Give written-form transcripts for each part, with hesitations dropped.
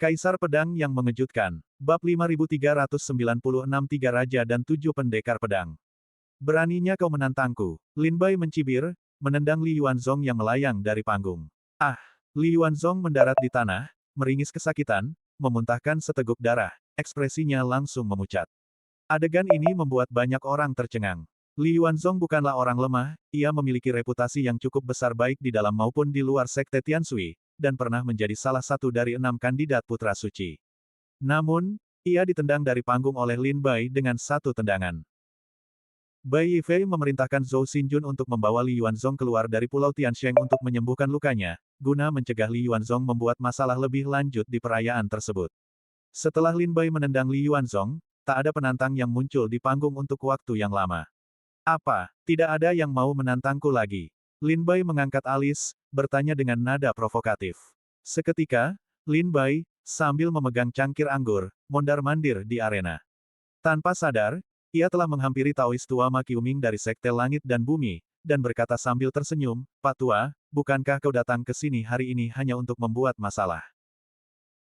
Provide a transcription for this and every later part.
Kaisar Pedang yang Mengejutkan. Bab 5396 Tiga Raja dan 7 Pendekar Pedang. Beraninya kau menantangku. Lin Bai mencibir, menendang Li Yuanzong yang melayang dari panggung. Ah! Li Yuanzong mendarat di tanah, meringis kesakitan, memuntahkan seteguk darah, ekspresinya langsung memucat. Adegan ini membuat banyak orang tercengang. Li Yuanzong bukanlah orang lemah, ia memiliki reputasi yang cukup besar baik di dalam maupun di luar Sekte Tianshui, dan pernah menjadi salah satu dari 6 kandidat putra suci. Namun, ia ditendang dari panggung oleh Lin Bai dengan satu tendangan. Bai Yifei memerintahkan Zhou Xinjun untuk membawa Li Yuanzong keluar dari Pulau Tiansheng untuk menyembuhkan lukanya, guna mencegah Li Yuanzong membuat masalah lebih lanjut di perayaan tersebut. Setelah Lin Bai menendang Li Yuanzong, tak ada penantang yang muncul di panggung untuk waktu yang lama. Apa, tidak ada yang mau menantangku lagi? Lin Bai mengangkat alis, bertanya dengan nada provokatif. Seketika, Lin Bai, sambil memegang cangkir anggur, mondar-mandir di arena. Tanpa sadar, ia telah menghampiri Taois tua Ma Qiuming dari Sekte Langit dan Bumi, dan berkata sambil tersenyum, "Pak Tua, bukankah kau datang ke sini hari ini hanya untuk membuat masalah?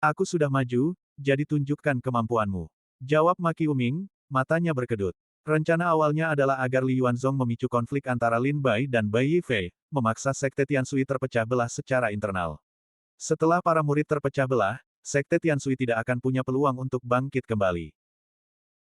Aku sudah maju, jadi tunjukkan kemampuanmu." Jawab Ma Qiuming, matanya berkedut. Rencana awalnya adalah agar Li Yuanzong memicu konflik antara Lin Bai dan Bai Yifei, memaksa Sekte Tianshui terpecah belah secara internal. Setelah para murid terpecah belah, Sekte Tianshui tidak akan punya peluang untuk bangkit kembali.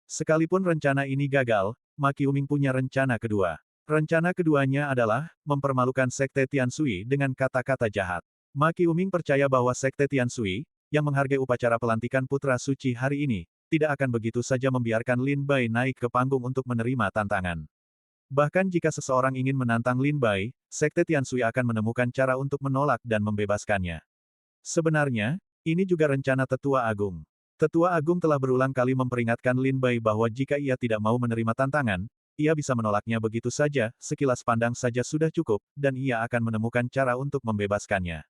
Sekalipun rencana ini gagal, Ma Qiuming punya rencana kedua. Rencana keduanya adalah mempermalukan Sekte Tianshui dengan kata-kata jahat. Ma Qiuming percaya bahwa Sekte Tianshui, yang menghargai upacara pelantikan putra suci hari ini, tidak akan begitu saja membiarkan Lin Bai naik ke panggung untuk menerima tantangan. Bahkan jika seseorang ingin menantang Lin Bai, Sekte Tianshui akan menemukan cara untuk menolak dan membebaskannya. Sebenarnya, ini juga rencana Tetua Agung. Tetua Agung telah berulang kali memperingatkan Lin Bai bahwa jika ia tidak mau menerima tantangan, ia bisa menolaknya begitu saja, sekilas pandang saja sudah cukup, dan ia akan menemukan cara untuk membebaskannya.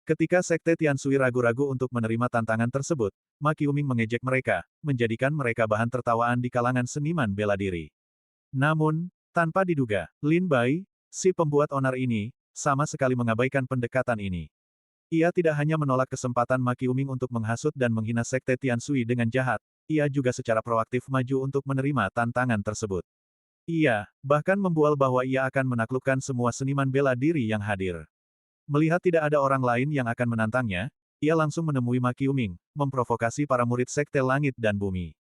Ketika Sekte Tianshui ragu-ragu untuk menerima tantangan tersebut, Ma Qiuming mengejek mereka, menjadikan mereka bahan tertawaan di kalangan seniman bela diri. Namun, tanpa diduga, Lin Bai, si pembuat onar ini, sama sekali mengabaikan pendekatan ini. Ia tidak hanya menolak kesempatan Ma Qiuming untuk menghasut dan menghina Sekte Tianshui dengan jahat, ia juga secara proaktif maju untuk menerima tantangan tersebut. Ia, bahkan membual bahwa ia akan menaklukkan semua seniman bela diri yang hadir. Melihat tidak ada orang lain yang akan menantangnya, ia langsung menemui Ma Qiuming, memprovokasi para murid Sekte Langit dan Bumi.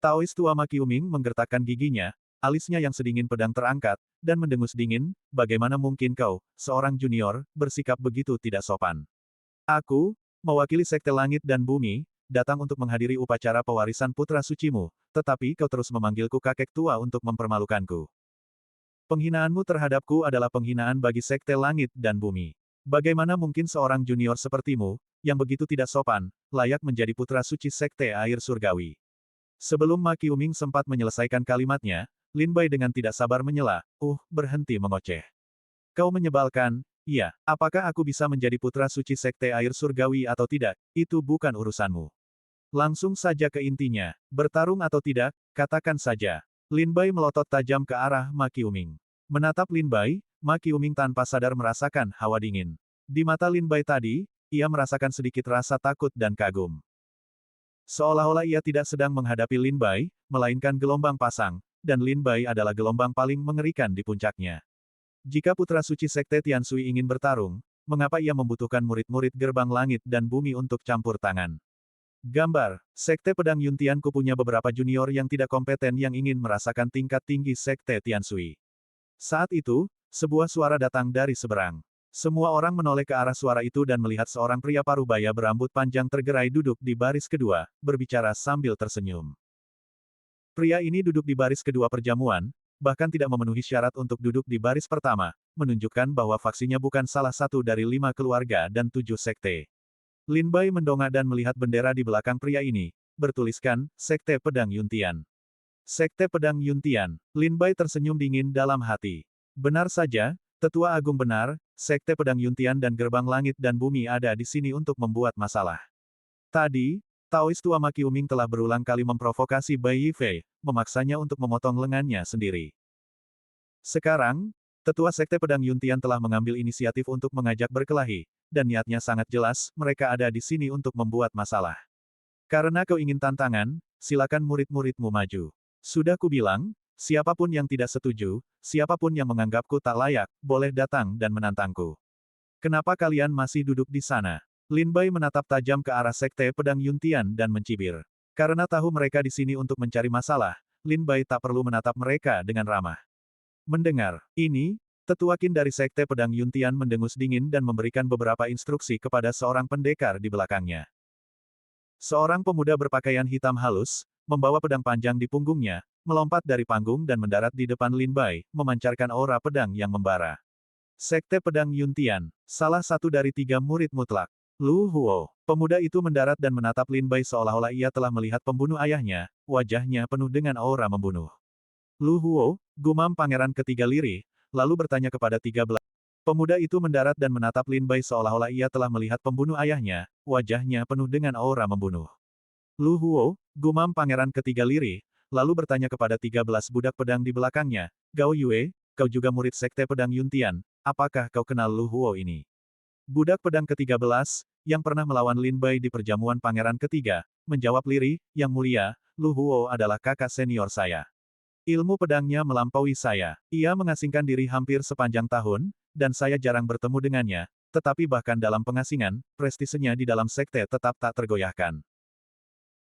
Taois tua Ma Qiuming menggertakkan giginya, alisnya yang sedingin pedang terangkat, dan mendengus dingin, "Bagaimana mungkin kau, seorang junior, bersikap begitu tidak sopan? Aku, mewakili Sekte Langit dan Bumi, datang untuk menghadiri upacara pewarisan putra sucimu, tetapi kau terus memanggilku kakek tua untuk mempermalukanku. Penghinaanmu terhadapku adalah penghinaan bagi Sekte Langit dan Bumi. Bagaimana mungkin seorang junior sepertimu, yang begitu tidak sopan, layak menjadi putra suci Sekte Air Surgawi?" Sebelum Ma Qiuming sempat menyelesaikan kalimatnya, Lin Bai dengan tidak sabar menyela, berhenti mengoceh. Kau menyebalkan, iya, apakah aku bisa menjadi putra suci Sekte Air Surgawi atau tidak, itu bukan urusanmu. Langsung saja ke intinya, bertarung atau tidak, katakan saja. Lin Bai melotot tajam ke arah Ma Qiuming. Menatap Lin Bai, Ma Qiuming tanpa sadar merasakan hawa dingin. Di mata Lin Bai tadi, ia merasakan sedikit rasa takut dan kagum. Seolah-olah ia tidak sedang menghadapi Lin Bai, melainkan gelombang pasang, dan Lin Bai adalah gelombang paling mengerikan di puncaknya. Jika putra suci Sekte Tianshui ingin bertarung, mengapa ia membutuhkan murid-murid gerbang langit dan bumi untuk campur tangan? Gambar, Sekte Pedang Yuntian ku punya beberapa junior yang tidak kompeten yang ingin merasakan tingkat tinggi Sekte Tianshui. Saat itu, sebuah suara datang dari seberang. Semua orang menoleh ke arah suara itu dan melihat seorang pria parubaya berambut panjang tergerai duduk di baris kedua, berbicara sambil tersenyum. Pria ini duduk di baris kedua perjamuan, bahkan tidak memenuhi syarat untuk duduk di baris pertama, menunjukkan bahwa faksinya bukan salah satu dari 5 keluarga dan 7 sekte. Lin Bai mendongak dan melihat bendera di belakang pria ini, bertuliskan, Sekte Pedang Yuntian. Sekte Pedang Yuntian. Lin Bai tersenyum dingin dalam hati. Benar saja, Tetua Agung benar, Sekte Pedang Yuntian dan Gerbang Langit dan Bumi ada di sini untuk membuat masalah. Tadi, Taois tua Ma Qiuming telah berulang kali memprovokasi Bai Yifei, memaksanya untuk memotong lengannya sendiri. Sekarang, Tetua Sekte Pedang Yuntian telah mengambil inisiatif untuk mengajak berkelahi, dan niatnya sangat jelas, mereka ada di sini untuk membuat masalah. Karena kau ingin tantangan, silakan murid-muridmu maju. Sudah kubilang, siapapun yang tidak setuju, siapapun yang menganggapku tak layak, boleh datang dan menantangku. Kenapa kalian masih duduk di sana? Lin Bai menatap tajam ke arah Sekte Pedang Yuntian dan mencibir. Karena tahu mereka di sini untuk mencari masalah, Lin Bai tak perlu menatap mereka dengan ramah. Mendengar ini, tetua Qin dari Sekte Pedang Yuntian mendengus dingin dan memberikan beberapa instruksi kepada seorang pendekar di belakangnya. Seorang pemuda berpakaian hitam halus, membawa pedang panjang di punggungnya, melompat dari panggung dan mendarat di depan Lin Bai, memancarkan aura pedang yang membara. Sekte Pedang Yuntian, salah satu dari 3 murid mutlak. Lu Huo. Pemuda itu mendarat dan menatap Lin Bai seolah-olah ia telah melihat pembunuh ayahnya, wajahnya penuh dengan aura membunuh. Lu Huo, gumam pangeran ketiga lirih, lalu bertanya kepada 13. Pemuda itu mendarat dan menatap Lin Bai seolah-olah ia telah melihat pembunuh ayahnya, wajahnya penuh dengan aura membunuh. Lu Huo, gumam pangeran ketiga lirih, lalu bertanya kepada 13 budak pedang di belakangnya, Gao Yue, kau juga murid Sekte Pedang Yuntian, apakah kau kenal Lu Huo ini? Budak pedang ke-13, yang pernah melawan Lin Bai di perjamuan pangeran ketiga, menjawab lirih, Yang mulia, Lu Huo adalah kakak senior saya. Ilmu pedangnya melampaui saya. Ia mengasingkan diri hampir sepanjang tahun, dan saya jarang bertemu dengannya, tetapi bahkan dalam pengasingan, prestisenya di dalam sekte tetap tak tergoyahkan.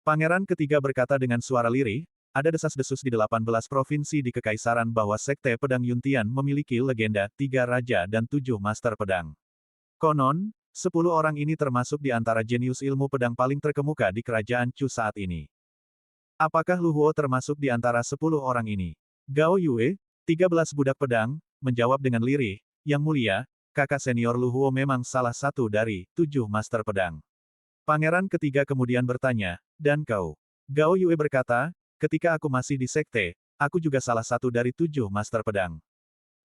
Pangeran ketiga berkata dengan suara lirih, ada desas-desus di 18 provinsi di Kekaisaran bahwa Sekte Pedang Yuntian memiliki legenda, 3 raja dan 7 master pedang. Konon, 10 orang ini termasuk di antara jenius ilmu pedang paling terkemuka di kerajaan Chu saat ini. Apakah Lu Huo termasuk di antara 10 orang ini? Gao Yue, 13 budak pedang, menjawab dengan lirih, Yang mulia, kakak senior Lu Huo memang salah satu dari 7 master pedang. Pangeran ketiga kemudian bertanya, dan kau? Gao Yue berkata, ketika aku masih di sekte, aku juga salah satu dari 7 master pedang.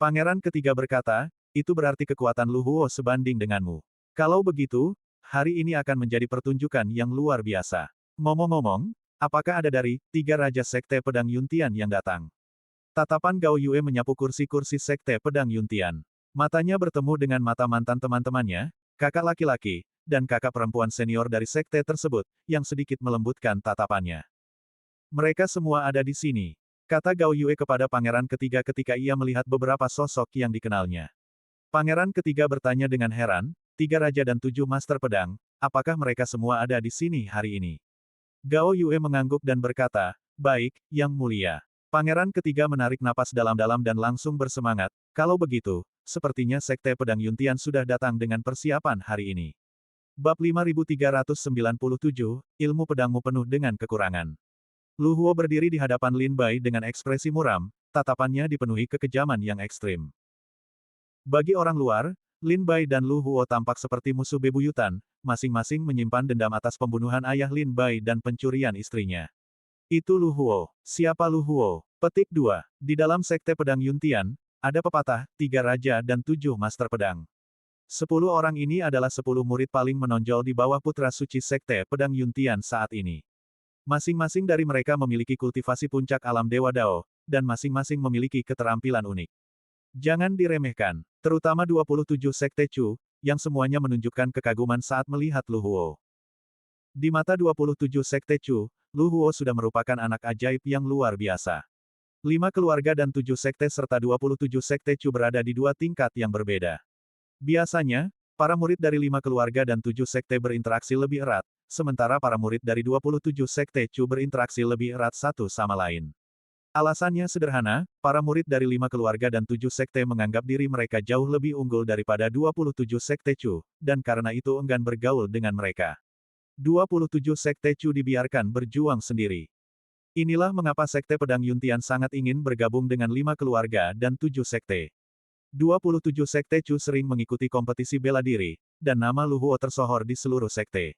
Pangeran ketiga berkata, itu berarti kekuatan Lu Huo sebanding denganmu. Kalau begitu, hari ini akan menjadi pertunjukan yang luar biasa. Ngomong-ngomong, apakah ada dari 3 Raja Sekte Pedang Yuntian yang datang? Tatapan Gao Yue menyapu kursi-kursi Sekte Pedang Yuntian. Matanya bertemu dengan mata mantan teman-temannya, kakak laki-laki, dan kakak perempuan senior dari sekte tersebut, yang sedikit melembutkan tatapannya. Mereka semua ada di sini, kata Gao Yue kepada pangeran ketiga ketika ia melihat beberapa sosok yang dikenalnya. Pangeran ketiga bertanya dengan heran, 3 raja dan 7 master pedang, apakah mereka semua ada di sini hari ini? Gao Yue mengangguk dan berkata, baik, Yang mulia. Pangeran ketiga menarik napas dalam-dalam dan langsung bersemangat, kalau begitu, sepertinya Sekte Pedang Yuntian sudah datang dengan persiapan hari ini. Bab 5397, ilmu pedangmu penuh dengan kekurangan. Lu Huo berdiri di hadapan Lin Bai dengan ekspresi muram, tatapannya dipenuhi kekejaman yang ekstrim. Bagi orang luar, Lin Bai dan Lu Huo tampak seperti musuh bebuyutan, masing-masing menyimpan dendam atas pembunuhan ayah Lin Bai dan pencurian istrinya. Itu Lu Huo. Siapa Lu Huo? Petik 2. Di dalam Sekte Pedang Yuntian, ada pepatah, 3 raja dan 7 master pedang. 10 orang ini adalah 10 murid paling menonjol di bawah putra suci Sekte Pedang Yuntian saat ini. Masing-masing dari mereka memiliki kultivasi puncak alam Dewa Dao, dan masing-masing memiliki keterampilan unik. Jangan diremehkan, terutama 27 Sekte Chu, yang semuanya menunjukkan kekaguman saat melihat Lu Huo. Di mata 27 Sekte Chu, Lu Huo sudah merupakan anak ajaib yang luar biasa. 5 keluarga dan 7 sekte serta 27 Sekte Chu berada di 2 tingkat yang berbeda. Biasanya, para murid dari 5 keluarga dan 7 sekte berinteraksi lebih erat, sementara para murid dari 27 Sekte Chu berinteraksi lebih erat satu sama lain. Alasannya sederhana, para murid dari 5 keluarga dan 7 sekte menganggap diri mereka jauh lebih unggul daripada 27 sekte Chu, dan karena itu enggan bergaul dengan mereka. 27 sekte Chu dibiarkan berjuang sendiri. Inilah mengapa Sekte Pedang Yuntian sangat ingin bergabung dengan 5 keluarga dan 7 sekte. 27 sekte Chu sering mengikuti kompetisi bela diri, dan nama Lu Huo tersohor di seluruh sekte.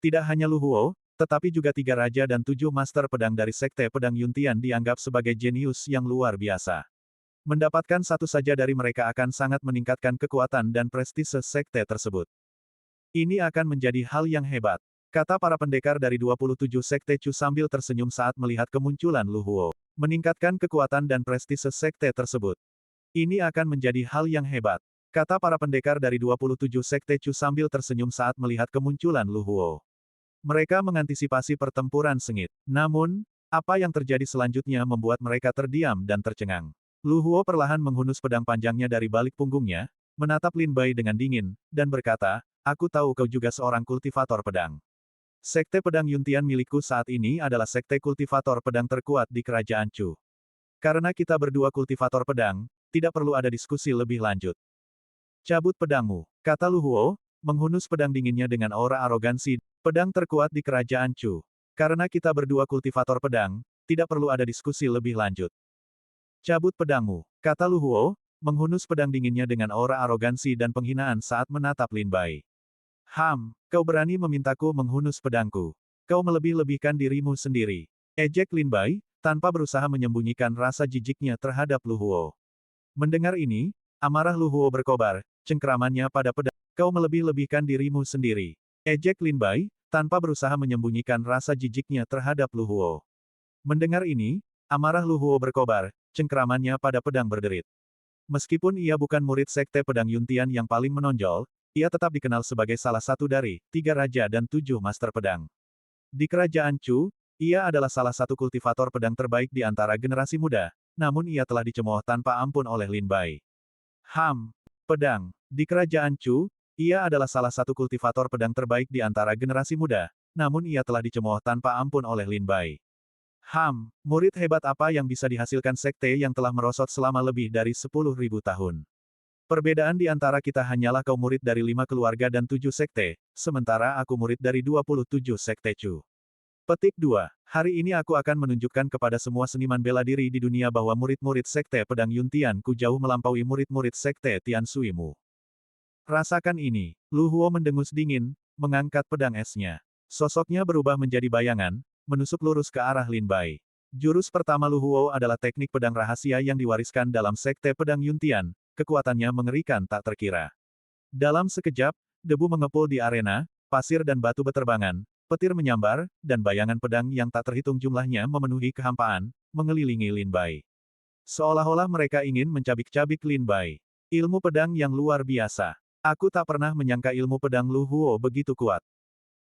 Tidak hanya Lu Huo, tetapi juga 3 raja dan 7 master pedang dari Sekte Pedang Yuntian dianggap sebagai jenius yang luar biasa. Mendapatkan satu saja dari mereka akan sangat meningkatkan kekuatan dan prestise sekte tersebut. Ini akan menjadi hal yang hebat, kata para pendekar dari 27 Sekte Chu sambil tersenyum saat melihat kemunculan Lu Huo. Meningkatkan kekuatan dan prestise sekte tersebut. Ini akan menjadi hal yang hebat, Kata para pendekar dari 27 Sekte Chu sambil tersenyum saat melihat kemunculan Lu Huo. Mereka mengantisipasi pertempuran sengit. Namun, apa yang terjadi selanjutnya membuat mereka terdiam dan tercengang. Lu Huo perlahan menghunus pedang panjangnya dari balik punggungnya, menatap Lin Bai dengan dingin, dan berkata, "Aku tahu kau juga seorang kultivator pedang. Sekte pedang Yuntian milikku saat ini adalah sekte kultivator pedang terkuat di kerajaan Chu. Karena kita berdua kultivator pedang, tidak perlu ada diskusi lebih lanjut. Cabut pedangmu," kata Lu Huo, menghunus pedang dinginnya dengan aura arogansi, "pedang terkuat di kerajaan Chu. Karena kita berdua kultivator pedang, tidak perlu ada diskusi lebih lanjut. Cabut pedangmu," kata Lu Huo, menghunus pedang dinginnya dengan aura arogansi dan penghinaan saat menatap Lin Bai. Kau berani memintaku menghunus pedangku. Kau melebih-lebihkan dirimu sendiri. Ejek Lin Bai, tanpa berusaha menyembunyikan rasa jijiknya terhadap Lu Huo. Mendengar ini, amarah Lu Huo berkobar, cengkeramannya pada pedang. "Kau melebih-lebihkan dirimu sendiri." Ejek Lin Bai, tanpa berusaha menyembunyikan rasa jijiknya terhadap Lu Huo. Mendengar ini, amarah Lu Huo berkobar, cengkeramannya pada pedang berderit. Meskipun ia bukan murid sekte pedang Yuntian yang paling menonjol, ia tetap dikenal sebagai salah satu dari 3 raja dan 7 master pedang. Di kerajaan Chu, ia adalah salah satu kultivator pedang terbaik di antara generasi muda, namun ia telah dicemooh tanpa ampun oleh Lin Bai. Pedang. Di kerajaan Chu, ia adalah salah satu kultivator pedang terbaik di antara generasi muda, namun ia telah dicemooh tanpa ampun oleh Lin Bai. Murid hebat apa yang bisa dihasilkan sekte yang telah merosot selama lebih dari 10.000 tahun. Perbedaan di antara kita hanyalah kau murid dari 5 keluarga dan 7 sekte, sementara aku murid dari 27 sekte Chu. Petik 2. Hari ini aku akan menunjukkan kepada semua seniman bela diri di dunia bahwa murid-murid sekte pedang Yuntian ku jauh melampaui murid-murid sekte Tian Sui-mu. Rasakan ini. Lu Huo mendengus dingin, mengangkat pedang esnya. Sosoknya berubah menjadi bayangan, menusuk lurus ke arah Lin Bai. Jurus pertama Lu Huo adalah teknik pedang rahasia yang diwariskan dalam sekte pedang Yuntian, kekuatannya mengerikan tak terkira. Dalam sekejap, debu mengepul di arena, pasir dan batu beterbangan, petir menyambar, dan bayangan pedang yang tak terhitung jumlahnya memenuhi kehampaan, mengelilingi Lin Bai. Seolah-olah mereka ingin mencabik-cabik Lin Bai. Ilmu pedang yang luar biasa. Aku tak pernah menyangka ilmu pedang Lu Huo begitu kuat.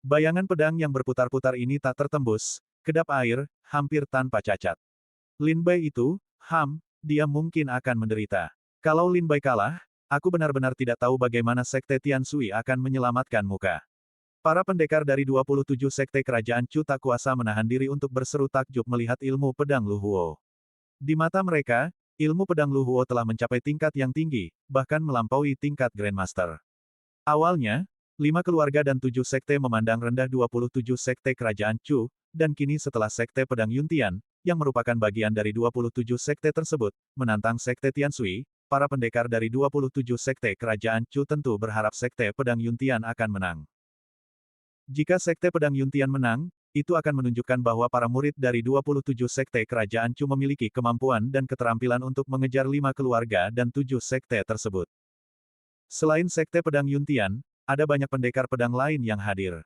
Bayangan pedang yang berputar-putar ini tak tertembus, kedap air, hampir tanpa cacat. Lin Bai itu, dia mungkin akan menderita. Kalau Lin Bai kalah, aku benar-benar tidak tahu bagaimana sekte Tian Sui akan menyelamatkan muka. Para pendekar dari 27 sekte kerajaan Chu tak kuasa menahan diri untuk berseru takjub melihat ilmu pedang Lu Huo. Di mata mereka, ilmu pedang Lu Huo telah mencapai tingkat yang tinggi, bahkan melampaui tingkat Grandmaster. Awalnya, 5 keluarga dan 7 sekte memandang rendah 27 sekte kerajaan Chu, dan kini setelah sekte pedang Yuntian, yang merupakan bagian dari 27 sekte tersebut, menantang sekte Tian Sui, para pendekar dari 27 sekte kerajaan Chu tentu berharap sekte pedang Yuntian akan menang. Jika sekte pedang Yuntian menang, itu akan menunjukkan bahwa para murid dari 27 sekte kerajaan Chu memiliki kemampuan dan keterampilan untuk mengejar 5 keluarga dan 7 sekte tersebut. Selain sekte pedang Yuntian, ada banyak pendekar pedang lain yang hadir.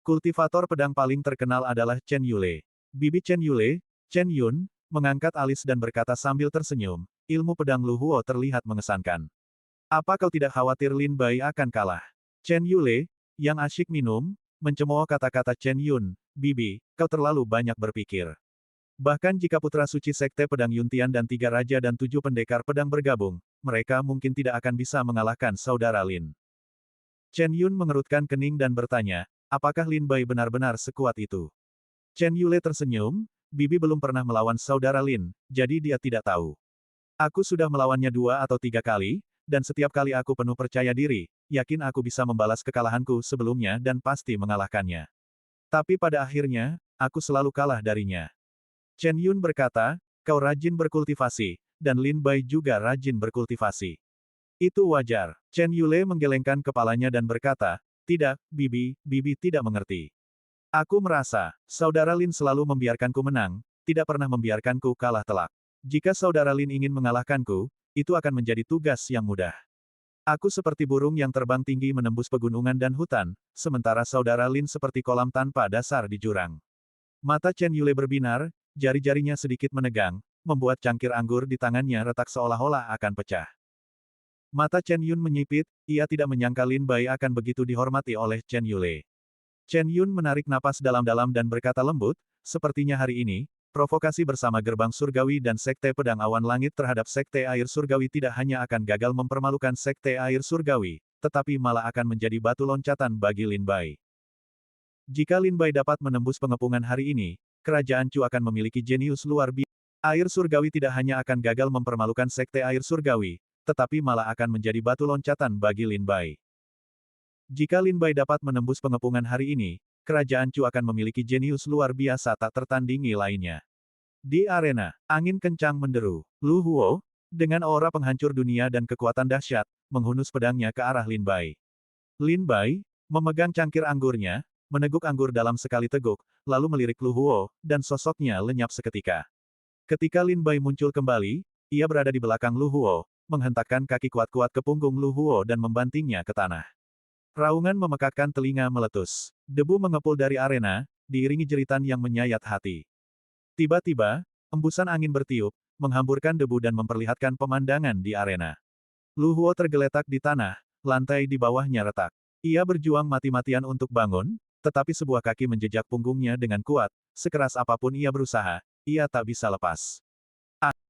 Kultivator pedang paling terkenal adalah Chen Yule. Bibi Chen Yule, Chen Yun, mengangkat alis dan berkata sambil tersenyum, ilmu pedang Lu Huo terlihat mengesankan. Apa kau tidak khawatir Lin Bai akan kalah? Chen Yule, yang asyik minum, mencemooh kata-kata Chen Yun, "Bibi, kau terlalu banyak berpikir. Bahkan jika putra suci sekte pedang Yuntian dan 3 raja dan 7 pendekar pedang bergabung, mereka mungkin tidak akan bisa mengalahkan saudara Lin." Chen Yun mengerutkan kening dan bertanya, apakah Lin Bai benar-benar sekuat itu? Chen Yule tersenyum, "Bibi belum pernah melawan saudara Lin, jadi dia tidak tahu. Aku sudah melawannya 2 atau 3 kali, dan setiap kali aku penuh percaya diri, yakin aku bisa membalas kekalahanku sebelumnya dan pasti mengalahkannya. Tapi pada akhirnya, aku selalu kalah darinya." Chen Yun berkata, "Kau rajin berkultivasi, dan Lin Bai juga rajin berkultivasi. Itu wajar." Chen Yule menggelengkan kepalanya dan berkata, "Tidak, Bibi tidak mengerti. Aku merasa, saudara Lin selalu membiarkanku menang, tidak pernah membiarkanku kalah telak. Jika saudara Lin ingin mengalahkanku, itu akan menjadi tugas yang mudah. Aku seperti burung yang terbang tinggi menembus pegunungan dan hutan, sementara saudara Lin seperti kolam tanpa dasar di jurang." Mata Chen Yule berbinar, jari-jarinya sedikit menegang, membuat cangkir anggur di tangannya retak seolah-olah akan pecah. Mata Chen Yun menyipit, ia tidak menyangka Lin Bai akan begitu dihormati oleh Chen Yule. Chen Yun menarik napas dalam-dalam dan berkata lembut, sepertinya hari ini, provokasi bersama Gerbang Surgawi dan Sekte Pedang Awan Langit terhadap Sekte Air Surgawi tidak hanya akan gagal mempermalukan Sekte Air Surgawi, tetapi malah akan menjadi batu loncatan bagi Lin Bai. Jika Lin Bai dapat menembus pengepungan hari ini, kerajaan Chu akan memiliki jenius luar biasa. Air surgawi tidak hanya akan gagal mempermalukan Sekte Air Surgawi, tetapi malah akan menjadi batu loncatan bagi Lin Bai. Jika Lin Bai dapat menembus pengepungan hari ini, kerajaan Chu akan memiliki jenius luar biasa tak tertandingi lainnya. Di arena, angin kencang menderu. Lu Huo, dengan aura penghancur dunia dan kekuatan dahsyat, menghunus pedangnya ke arah Lin Bai. Lin Bai, memegang cangkir anggurnya, meneguk anggur dalam sekali teguk, lalu melirik Lu Huo, dan sosoknya lenyap seketika. Ketika Lin Bai muncul kembali, ia berada di belakang Lu Huo, menghentakkan kaki kuat-kuat ke punggung Lu Huo dan membantingnya ke tanah. Raungan memekakkan telinga meletus. Debu mengepul dari arena, diiringi jeritan yang menyayat hati. Tiba-tiba, embusan angin bertiup, menghamburkan debu dan memperlihatkan pemandangan di arena. Lu Huo tergeletak di tanah, lantai di bawahnya retak. Ia berjuang mati-matian untuk bangun, tetapi sebuah kaki menjejak punggungnya dengan kuat, sekeras apapun ia berusaha, ia tak bisa lepas.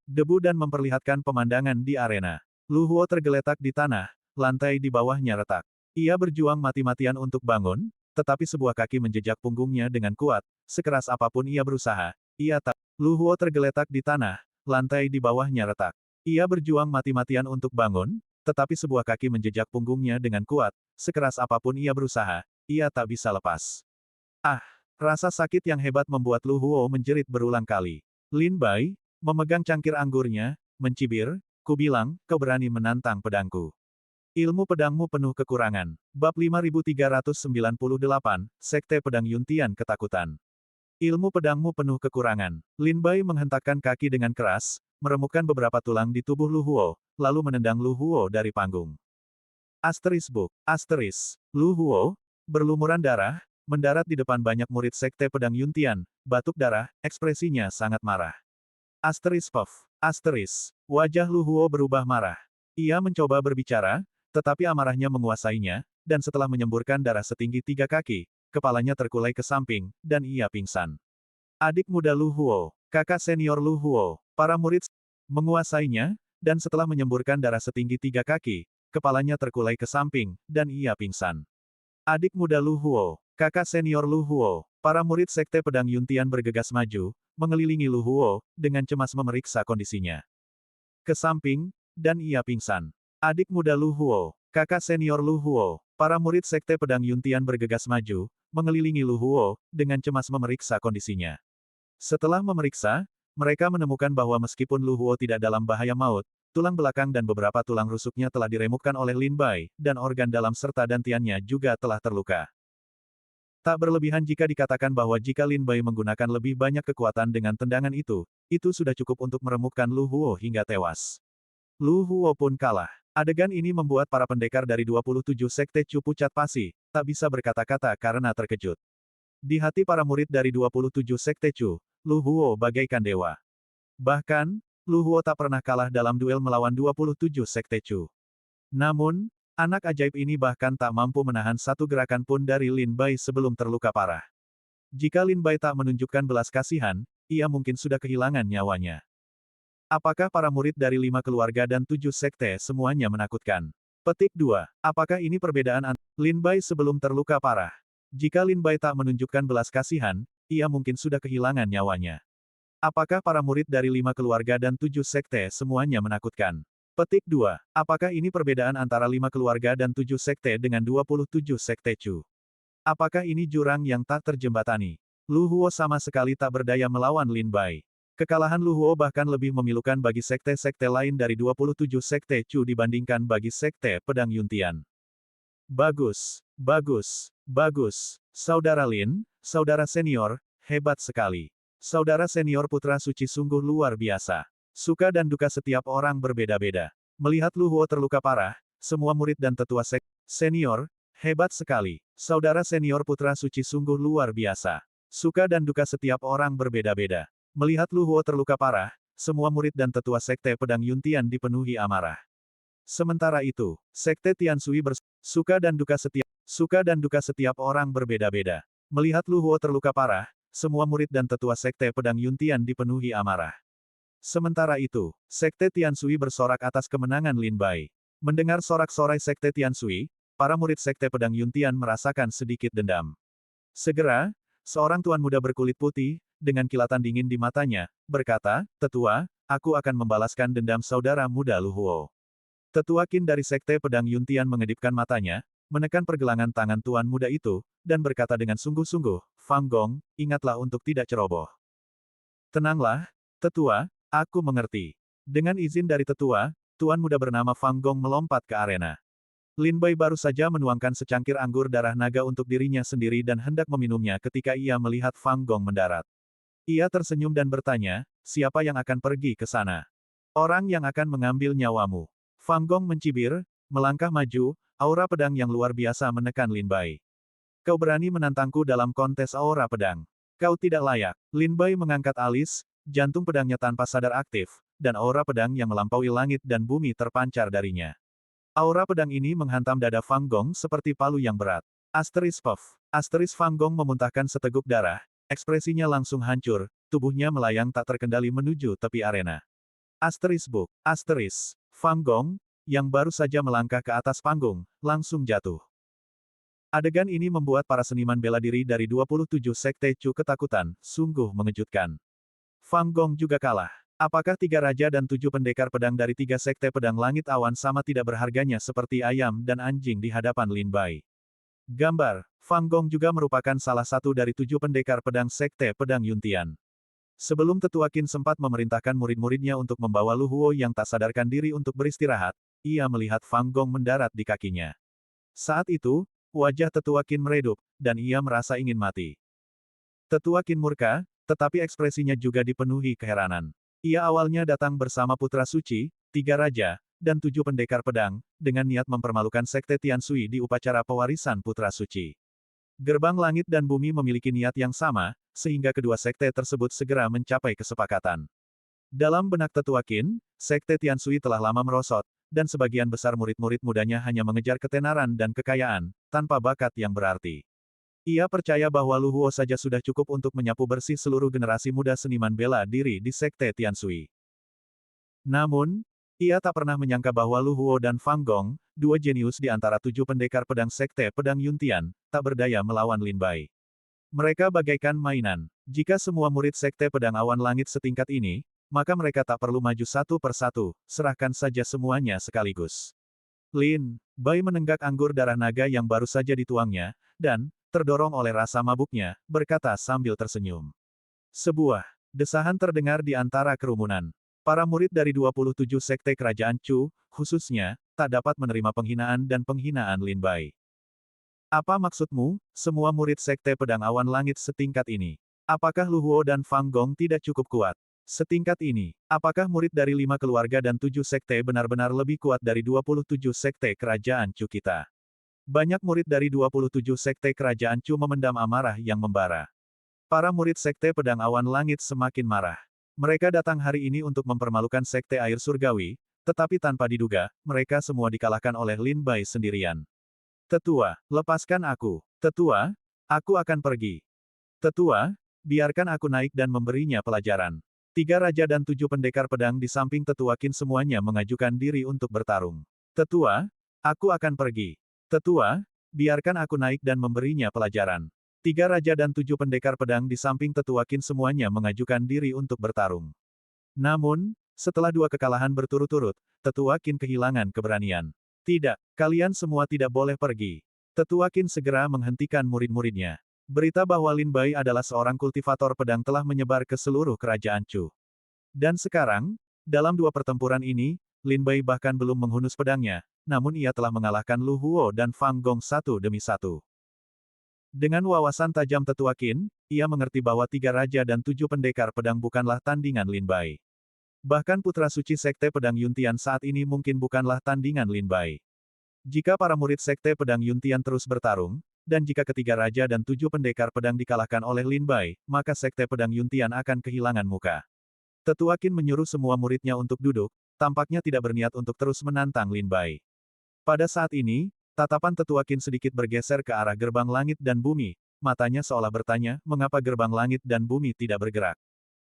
Debu dan memperlihatkan pemandangan di arena. Lu Huo tergeletak di tanah, lantai di bawahnya retak. Ia berjuang mati-matian untuk bangun, tetapi sebuah kaki menjejak punggungnya dengan kuat, sekeras apapun ia berusaha, ia tak. Lu Huo tergeletak di tanah, lantai di bawahnya retak. Ia berjuang mati-matian untuk bangun, tetapi sebuah kaki menjejak punggungnya dengan kuat, sekeras apapun ia berusaha, ia tak bisa lepas. Rasa sakit yang hebat membuat Lu Huo menjerit berulang kali. Lin Bai, memegang cangkir anggurnya, mencibir, ku bilang, kau berani menantang pedangku. Ilmu pedangmu penuh kekurangan. Bab 5398, Sekte Pedang Yuntian Ketakutan. Ilmu pedangmu penuh kekurangan. Lin Bai menghentakkan kaki dengan keras, meremukkan beberapa tulang di tubuh Lu Huo, lalu menendang Lu Huo dari panggung. Book. Lu Huo, berlumuran darah, mendarat di depan banyak murid Sekte Pedang Yuntian, batuk darah, ekspresinya sangat marah. Wajah Lu Huo berubah marah. Ia mencoba berbicara, tetapi amarahnya menguasainya, dan setelah menyemburkan darah setinggi 3 kaki, kepalanya terkulai ke samping, dan ia pingsan. Adik muda Lu Huo, kakak senior Lu Huo, para murid menguasainya, dan setelah menyemburkan darah setinggi 3 kaki, kepalanya terkulai ke samping, dan ia pingsan. Adik muda Lu Huo, kakak senior Lu Huo, para murid Sekte Pedang Yuntian bergegas maju, mengelilingi Lu Huo, dengan cemas memeriksa kondisinya. Ke samping, dan ia pingsan. Adik muda Lu Huo, kakak senior Lu Huo, para murid Sekte Pedang Yuntian bergegas maju, mengelilingi Lu Huo, dengan cemas memeriksa kondisinya. Setelah memeriksa, mereka menemukan bahwa meskipun Lu Huo tidak dalam bahaya maut, tulang belakang dan beberapa tulang rusuknya telah diremukkan oleh Lin Bai, dan organ dalam serta dantiannya juga telah terluka. Tak berlebihan jika dikatakan bahwa jika Lin Bai menggunakan lebih banyak kekuatan dengan tendangan itu sudah cukup untuk meremukkan Lu Huo hingga tewas. Lu Huo pun kalah. Adegan ini membuat para pendekar dari 27 Sekte Chu pucat pasi, tak bisa berkata-kata karena terkejut. Di hati para murid dari 27 Sekte Chu, Lu Huo bagaikan dewa. Bahkan, Lu Huo tak pernah kalah dalam duel melawan 27 Sekte Chu. Namun, anak ajaib ini bahkan tak mampu menahan satu gerakan pun dari Lin Bai sebelum terluka parah. Jika Lin Bai tak menunjukkan belas kasihan, ia mungkin sudah kehilangan nyawanya. Apakah para murid dari 5 keluarga dan 7 sekte semuanya menakutkan? Petik 2. Apakah ini perbedaan antara Lin Bai sebelum terluka parah? Jika Lin Bai tak menunjukkan belas kasihan, ia mungkin sudah kehilangan nyawanya. Apakah para murid dari 5 keluarga dan 7 sekte semuanya menakutkan? Petik 2. Apakah ini perbedaan antara 5 keluarga dan 7 sekte dengan 27 sekte Chu? Apakah ini jurang yang tak terjembatani? Lu Huo sama sekali tak berdaya melawan Lin Bai. Kekalahan Lu Huo bahkan lebih memilukan bagi sekte-sekte lain dari 27 sekte Chu dibandingkan bagi Sekte Pedang Yuntian. Bagus. Saudara Lin, saudara senior, hebat sekali. Saudara senior putra suci sungguh luar biasa. Suka dan duka setiap orang berbeda-beda. Melihat Lu Huo terluka parah, semua murid dan tetua senior, hebat sekali. Saudara senior putra suci sungguh luar biasa. Suka dan duka setiap orang berbeda-beda. Melihat Lu Huo terluka parah, semua murid dan tetua Sekte Pedang Yuntian dipenuhi amarah. Sementara itu, Sekte Tianshui suka dan duka setiap orang berbeda-beda. Melihat Lu Huo terluka parah, semua murid dan tetua Sekte Pedang Yuntian dipenuhi amarah. Sementara itu, Sekte Tianshui bersorak atas kemenangan Lin Bai. Mendengar sorak-sorai Sekte Tianshui, para murid Sekte Pedang Yuntian merasakan sedikit dendam. Segera, seorang tuan muda berkulit putih, dengan kilatan dingin di matanya, berkata, "Tetua, aku akan membalaskan dendam saudara muda Lu Huo." Tetua Qin dari Sekte Pedang Yuntian mengedipkan matanya, menekan pergelangan tangan tuan muda itu, dan berkata dengan sungguh-sungguh, "Fang Gong, ingatlah untuk tidak ceroboh." "Tenanglah, Tetua, aku mengerti." Dengan izin dari Tetua, tuan muda bernama Fang Gong melompat ke arena. Lin Bai baru saja menuangkan secangkir anggur darah naga untuk dirinya sendiri dan hendak meminumnya ketika ia melihat Fang Gong mendarat. Ia tersenyum dan bertanya, "Siapa yang akan pergi ke sana?" "Orang yang akan mengambil nyawamu." Fang Gong mencibir, melangkah maju, aura pedang yang luar biasa menekan Lin Bai. "Kau berani menantangku dalam kontes aura pedang? Kau tidak layak." Lin Bai mengangkat alis, jantung pedangnya tanpa sadar aktif, dan aura pedang yang melampaui langit dan bumi terpancar darinya. Aura pedang ini menghantam dada Fang Gong seperti palu yang berat. Asteris Puff. Asteris Fang Gong memuntahkan seteguk darah, ekspresinya langsung hancur, tubuhnya melayang tak terkendali menuju tepi arena. Asteris Buk. Asteris. Fang Gong, yang baru saja melangkah ke atas panggung, langsung jatuh. Adegan ini membuat para seniman bela diri dari 27 Sekte Chu ketakutan, sungguh mengejutkan. Fang Gong juga kalah. Apakah 3 raja dan 7 pendekar pedang dari 3 Sekte Pedang Langit Awan sama tidak berharganya seperti ayam dan anjing di hadapan Lin Bai? Gambar, Fang Gong juga merupakan salah satu dari 7 pendekar pedang Sekte Pedang Yuntian. Sebelum Tetua Qin sempat memerintahkan murid-muridnya untuk membawa Lu Huo yang tak sadarkan diri untuk beristirahat, ia melihat Fang Gong mendarat di kakinya. Saat itu, wajah Tetua Qin meredup, dan ia merasa ingin mati. Tetua Qin murka, tetapi ekspresinya juga dipenuhi keheranan. Ia awalnya datang bersama Putra Suci, 3 raja, dan 7 pendekar pedang, dengan niat mempermalukan Sekte Tianshui di upacara pewarisan Putra Suci. Gerbang langit dan bumi memiliki niat yang sama, sehingga kedua sekte tersebut segera mencapai kesepakatan. Dalam benak Tetua Qin, Sekte Tianshui telah lama merosot, dan sebagian besar murid-murid mudanya hanya mengejar ketenaran dan kekayaan, tanpa bakat yang berarti. Ia percaya bahwa Lu Huo saja sudah cukup untuk menyapu bersih seluruh generasi muda seniman bela diri di Sekte Tianshui. Namun, ia tak pernah menyangka bahwa Lu Huo dan Fang Gong, 2 jenius di antara 7 pendekar pedang Sekte Pedang Yuntian, tak berdaya melawan Lin Bai. Mereka bagaikan mainan. Jika semua murid Sekte Pedang Awan Langit setingkat ini, maka mereka tak perlu maju satu persatu, serahkan saja semuanya sekaligus. Lin Bai menenggak anggur darah naga yang baru saja dituangnya, dan, terdorong oleh rasa mabuknya, berkata sambil tersenyum. Sebuah desahan terdengar di antara kerumunan. Para murid dari 27 sekte kerajaan Chu, khususnya, tak dapat menerima penghinaan dan penghinaan Lin Bai. "Apa maksudmu, semua murid sekte pedang awan langit setingkat ini? Apakah Lu Huo dan Fang Gong tidak cukup kuat? Setingkat ini, apakah murid dari 5 keluarga dan 7 sekte benar-benar lebih kuat dari 27 sekte kerajaan Chu kita?" Banyak murid dari 27 sekte kerajaan Chu memendam amarah yang membara. Para murid sekte pedang awan langit semakin marah. Mereka datang hari ini untuk mempermalukan Sekte Air Surgawi, tetapi tanpa diduga, mereka semua dikalahkan oleh Lin Bai sendirian. "Tetua, lepaskan aku. Tetua, aku akan pergi. Tetua, biarkan aku naik dan memberinya pelajaran." 3 raja dan 7 pendekar pedang di samping Tetua Qin semuanya mengajukan diri untuk bertarung. "Tetua, aku akan pergi. Tetua, biarkan aku naik dan memberinya pelajaran." 3 raja dan 7 pendekar pedang di samping Tetua Qin semuanya mengajukan diri untuk bertarung. Namun, setelah 2 kekalahan berturut-turut, Tetua Qin kehilangan keberanian. "Tidak, kalian semua tidak boleh pergi." Tetua Qin segera menghentikan murid-muridnya. Berita bahwa Lin Bai adalah seorang kultivator pedang telah menyebar ke seluruh kerajaan Chu. Dan sekarang, dalam 2 pertempuran ini, Lin Bai bahkan belum menghunus pedangnya, namun ia telah mengalahkan Lu Huo dan Fang Gong satu demi satu. Dengan wawasan tajam Tetua Qin, ia mengerti bahwa 3 raja dan 7 pendekar pedang bukanlah tandingan Lin Bai. Bahkan Putra Suci Sekte Pedang Yuntian saat ini mungkin bukanlah tandingan Lin Bai. Jika para murid Sekte Pedang Yuntian terus bertarung, dan jika ketiga raja dan 7 pendekar pedang dikalahkan oleh Lin Bai, maka Sekte Pedang Yuntian akan kehilangan muka. Tetua Qin menyuruh semua muridnya untuk duduk, tampaknya tidak berniat untuk terus menantang Lin Bai. Pada saat ini, tatapan Tetua Qin sedikit bergeser ke arah gerbang langit dan bumi, matanya seolah bertanya, mengapa gerbang langit dan bumi tidak bergerak?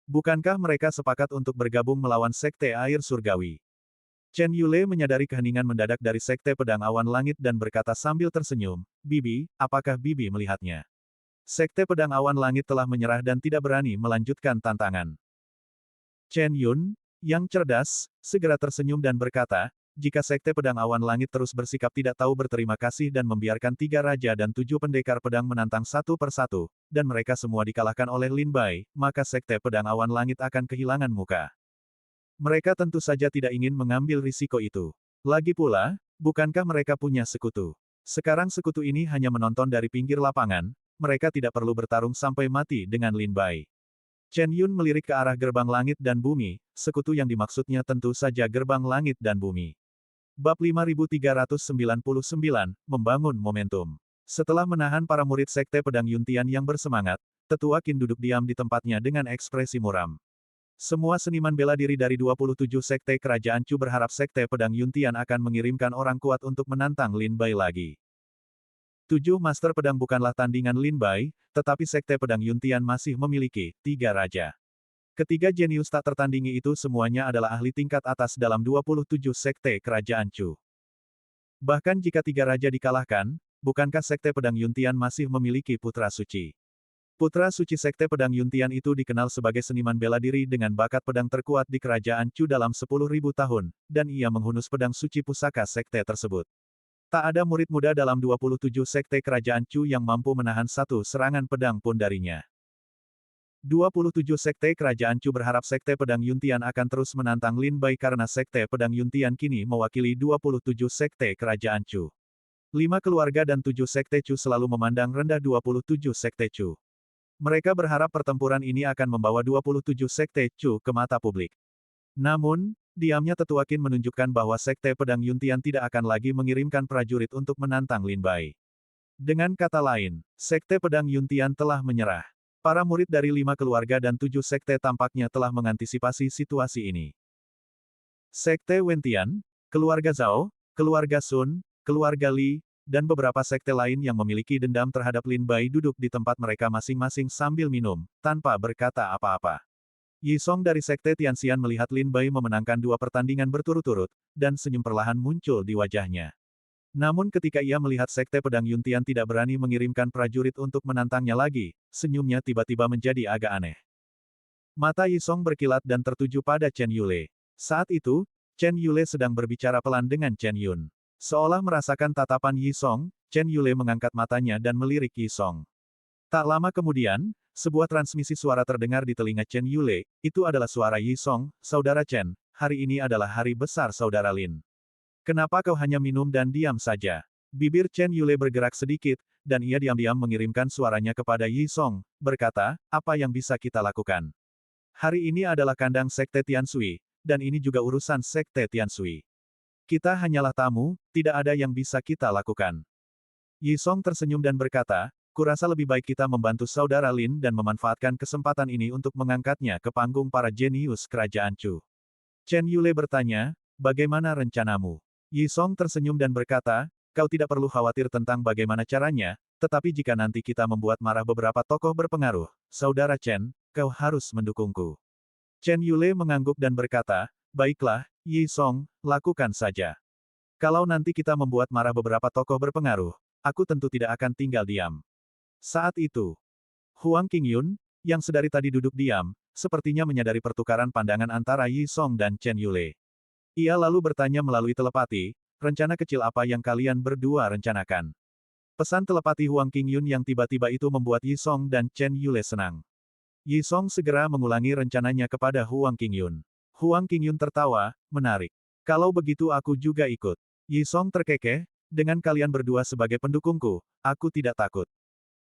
Bukankah mereka sepakat untuk bergabung melawan Sekte Air Surgawi? Chen Yule menyadari keheningan mendadak dari Sekte Pedang Awan Langit dan berkata sambil tersenyum, Bibi, apakah Bibi melihatnya? Sekte Pedang Awan Langit telah menyerah dan tidak berani melanjutkan tantangan. Chen Yun, yang cerdas, segera tersenyum dan berkata, jika Sekte Pedang Awan Langit terus bersikap tidak tahu berterima kasih dan membiarkan 3 raja dan 7 pendekar pedang menantang satu persatu, dan mereka semua dikalahkan oleh Lin Bai, maka Sekte Pedang Awan Langit akan kehilangan muka. Mereka tentu saja tidak ingin mengambil risiko itu. Lagi pula, bukankah mereka punya sekutu? Sekarang sekutu ini hanya menonton dari pinggir lapangan, mereka tidak perlu bertarung sampai mati dengan Lin Bai. Chen Yun melirik ke arah gerbang langit dan bumi, sekutu yang dimaksudnya tentu saja gerbang langit dan bumi. Bab 5399, Membangun Momentum. Setelah menahan para murid Sekte Pedang Yuntian yang bersemangat, Tetua Qin duduk diam di tempatnya dengan ekspresi muram. Semua seniman bela diri dari 27 Sekte Kerajaan Chu berharap Sekte Pedang Yuntian akan mengirimkan orang kuat untuk menantang Lin Bai lagi. 7 Master Pedang bukanlah tandingan Lin Bai, tetapi Sekte Pedang Yuntian masih memiliki 3 raja. Ketiga jenius tak tertandingi itu semuanya adalah ahli tingkat atas dalam 27 Sekte Kerajaan Chu. Bahkan jika 3 raja dikalahkan, bukankah Sekte Pedang Yuntian masih memiliki putra suci? Putra suci Sekte Pedang Yuntian itu dikenal sebagai seniman bela diri dengan bakat pedang terkuat di Kerajaan Chu dalam 10.000 tahun, dan ia menghunus pedang suci pusaka Sekte tersebut. Tak ada murid muda dalam 27 Sekte Kerajaan Chu yang mampu menahan satu serangan pedang pun darinya. 27 Sekte Kerajaan Chu berharap Sekte Pedang Yuntian akan terus menantang Lin Bai karena Sekte Pedang Yuntian kini mewakili 27 Sekte Kerajaan Chu. 5 keluarga dan 7 Sekte Chu selalu memandang rendah 27 Sekte Chu. Mereka berharap pertempuran ini akan membawa 27 Sekte Chu ke mata publik. Namun, diamnya Tetua Qin menunjukkan bahwa Sekte Pedang Yuntian tidak akan lagi mengirimkan prajurit untuk menantang Lin Bai. Dengan kata lain, Sekte Pedang Yuntian telah menyerah. Para murid dari 5 keluarga dan 7 sekte tampaknya telah mengantisipasi situasi ini. Sekte Wentian, keluarga Zhao, keluarga Sun, keluarga Li, dan beberapa sekte lain yang memiliki dendam terhadap Lin Bai duduk di tempat mereka masing-masing sambil minum, tanpa berkata apa-apa. Yi Song dari Sekte Tianxian melihat Lin Bai memenangkan 2 pertandingan berturut-turut, dan senyum perlahan muncul di wajahnya. Namun ketika ia melihat Sekte Pedang Yuntian tidak berani mengirimkan prajurit untuk menantangnya lagi, senyumnya tiba-tiba menjadi agak aneh. Mata Yi Song berkilat dan tertuju pada Chen Yule. Saat itu, Chen Yule sedang berbicara pelan dengan Chen Yun. Seolah merasakan tatapan Yi Song, Chen Yule mengangkat matanya dan melirik Yi Song. Tak lama kemudian, sebuah transmisi suara terdengar di telinga Chen Yule, itu adalah suara Yi Song, Saudara Chen, hari ini adalah hari besar Saudara Lin. Kenapa kau hanya minum dan diam saja? Bibir Chen Yule bergerak sedikit, dan ia diam-diam mengirimkan suaranya kepada Yi Song, berkata, apa yang bisa kita lakukan? Hari ini adalah kandang Sekte Tianshui, dan ini juga urusan Sekte Tianshui. Kita hanyalah tamu, tidak ada yang bisa kita lakukan. Yi Song tersenyum dan berkata, kurasa lebih baik kita membantu Saudara Lin dan memanfaatkan kesempatan ini untuk mengangkatnya ke panggung para jenius Kerajaan Chu. Chen Yule bertanya, bagaimana rencanamu? Yi Song tersenyum dan berkata, kau tidak perlu khawatir tentang bagaimana caranya, tetapi jika nanti kita membuat marah beberapa tokoh berpengaruh, Saudara Chen, kau harus mendukungku. Chen Yule mengangguk dan berkata, baiklah, Yi Song, lakukan saja. Kalau nanti kita membuat marah beberapa tokoh berpengaruh, aku tentu tidak akan tinggal diam. Saat itu, Huang Qingyun, yang sedari tadi duduk diam, sepertinya menyadari pertukaran pandangan antara Yi Song dan Chen Yule. Ia lalu bertanya melalui telepati, rencana kecil apa yang kalian berdua rencanakan? Pesan telepati Huang Qingyun yang tiba-tiba itu membuat Yi Song dan Chen Yule senang. Yi Song segera mengulangi rencananya kepada Huang Qingyun. Huang Qingyun tertawa, menarik. Kalau begitu aku juga ikut. Yi Song terkekeh, dengan kalian berdua sebagai pendukungku, aku tidak takut.